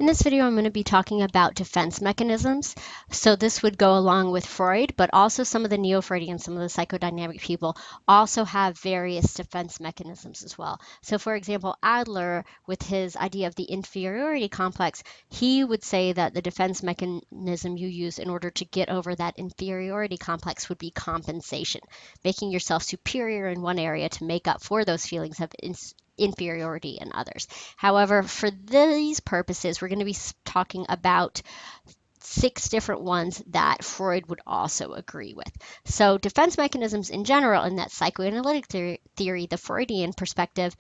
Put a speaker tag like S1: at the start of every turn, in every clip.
S1: In this video, I'm going to be talking about defense mechanisms. So this would go along with Freud, but also some of the neo-Freudians, some of the psychodynamic people also have various defense mechanisms as well. So for example, Adler, with his idea of the inferiority complex, he would say that the defense mechanism you use in order to get over that inferiority complex would be compensation, making yourself superior in one area to make up for those feelings of inferiority in others. However, for these purposes, we're going to be talking about 6 different ones that Freud would also agree with. So defense mechanisms in general, in that psychoanalytic theory, the Freudian perspective,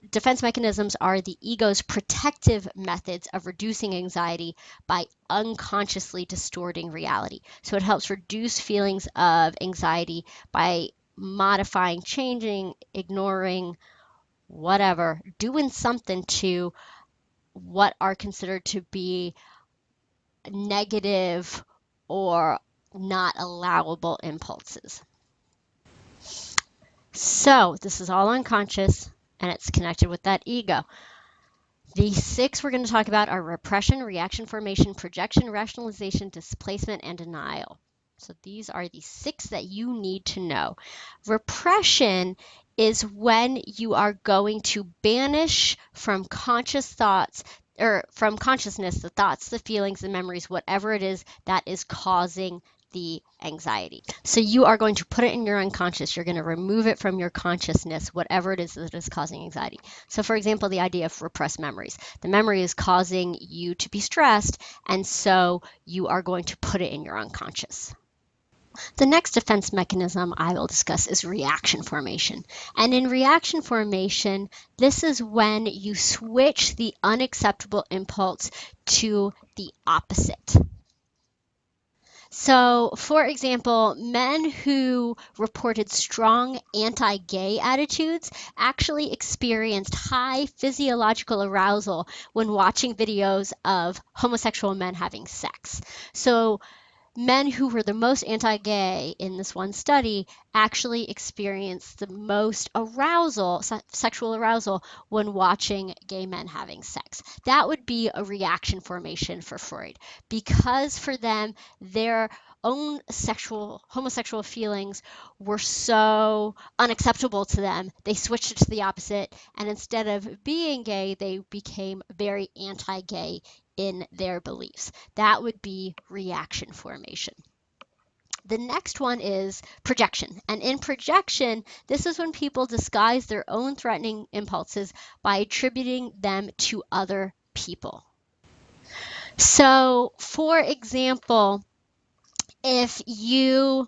S1: defense mechanisms are the ego's protective methods of reducing anxiety by unconsciously distorting reality. So it helps reduce feelings of anxiety by modifying, changing, ignoring, whatever, doing something to what are considered to be negative or not allowable impulses. So this is all unconscious and it's connected with that ego. The 6 we're going to talk about are repression, reaction formation, projection, rationalization, displacement, and denial. So these are the 6 that you need to know. Repression is when you are going to banish from conscious thoughts or from consciousness the thoughts, the feelings, the memories, whatever it is that is causing the anxiety. So you are going to put it in your unconscious. You're going to remove it from your consciousness, whatever it is that is causing anxiety. So for example, the idea of repressed memories. The memory is causing you to be stressed, and so you are going to put it in your unconscious. The next defense mechanism I will discuss is reaction formation. And in reaction formation, this is when you switch the unacceptable impulse to the opposite. So, for example, men who reported strong anti-gay attitudes actually experienced high physiological arousal when watching videos of homosexual men having sex. So, men who were the most anti-gay in this one study actually experienced the most arousal, sexual arousal, when watching gay men having sex. That would be a reaction formation for Freud, because for them, their own homosexual feelings were so unacceptable to them, they switched it to the opposite, and instead of being gay, they became very anti-gay in their beliefs. That would be reaction formation. The next one is projection. And in projection, this is when people disguise their own threatening impulses by attributing them to other people. So, for example, if you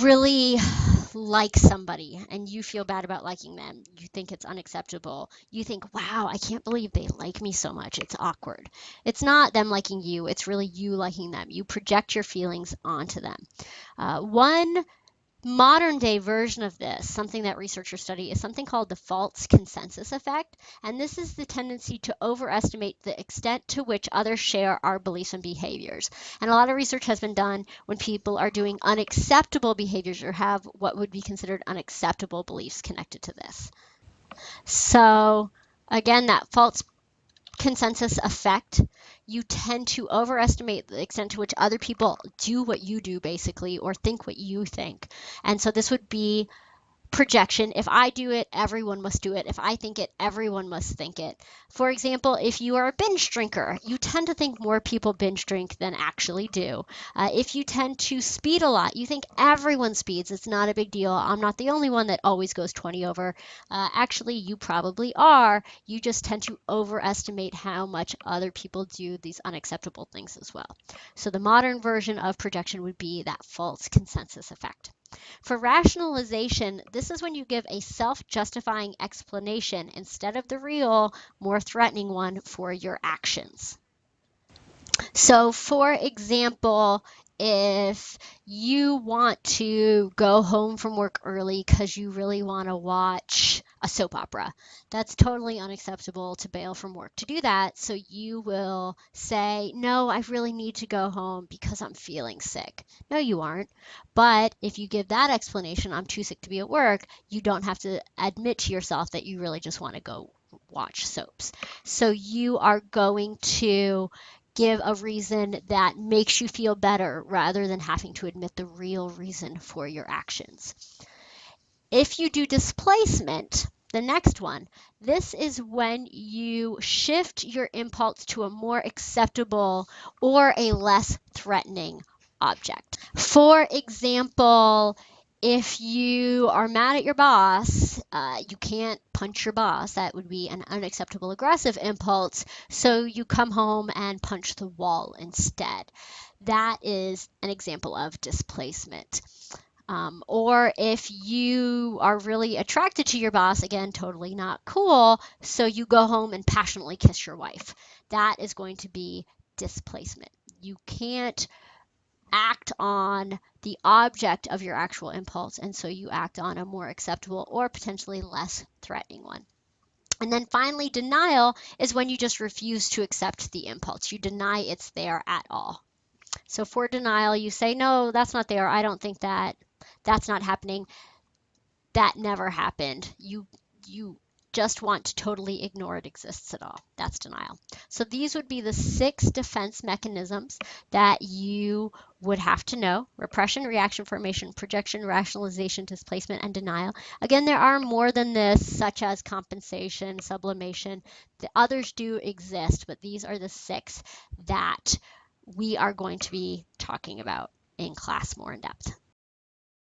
S1: really like somebody and you feel bad about liking them, you think it's unacceptable, you think, wow, I can't believe they like me so much, it's awkward. It's not them liking you, it's really you liking them. You project your feelings onto them. One modern day version of this, something that researchers study, is something called the false consensus effect. And this is the tendency to overestimate the extent to which others share our beliefs and behaviors. And a lot of research has been done when people are doing unacceptable behaviors or have what would be considered unacceptable beliefs connected to this. So again, that false consensus effect, you tend to overestimate the extent to which other people do what you do, basically, or think what you think. And so this would be projection. If I do it, everyone must do it. If I think it, everyone must think it. For example, if you are a binge drinker, you tend to think more people binge drink than actually do. If you tend to speed a lot, you think everyone speeds. It's not a big deal. I'm not the only one that always goes 20 over. Actually, you probably are. You just tend to overestimate how much other people do these unacceptable things as well. So the modern version of projection would be that false consensus effect. For rationalization, this is when you give a self-justifying explanation instead of the real, more threatening one for your actions. So, for example, if you want to go home from work early because you really want to watch a soap opera, that's totally unacceptable to bail from work to do that. So you will say, no, I really need to go home because I'm feeling sick. No, you aren't. But if you give that explanation, I'm too sick to be at work, you don't have to admit to yourself that you really just want to go watch soaps. So you are going to give a reason that makes you feel better rather than having to admit the real reason for your actions. If you do displacement, the next one, this is when you shift your impulse to a more acceptable or a less threatening object. For example, if you are mad at your boss, you can't punch your boss. That would be an unacceptable aggressive impulse. So you come home and punch the wall instead. That is an example of displacement. Or if you are really attracted to your boss, again, totally not cool, so you go home and passionately kiss your wife. That is going to be displacement. You can't act on the object of your actual impulse, and so you act on a more acceptable or potentially less threatening one. And then finally, denial is when you just refuse to accept the impulse. You deny it's there at all. So for denial, you say, no, that's not there. I don't think that. That's not happening. That never happened. You just want to totally ignore it exists at all. That's denial. So these would be the 6 defense mechanisms that you would have to know: repression, reaction, formation, projection, rationalization, displacement, and denial. Again, there are more than this, such as compensation, sublimation. The others do exist, but these are the 6 that we are going to be talking about in class more in depth.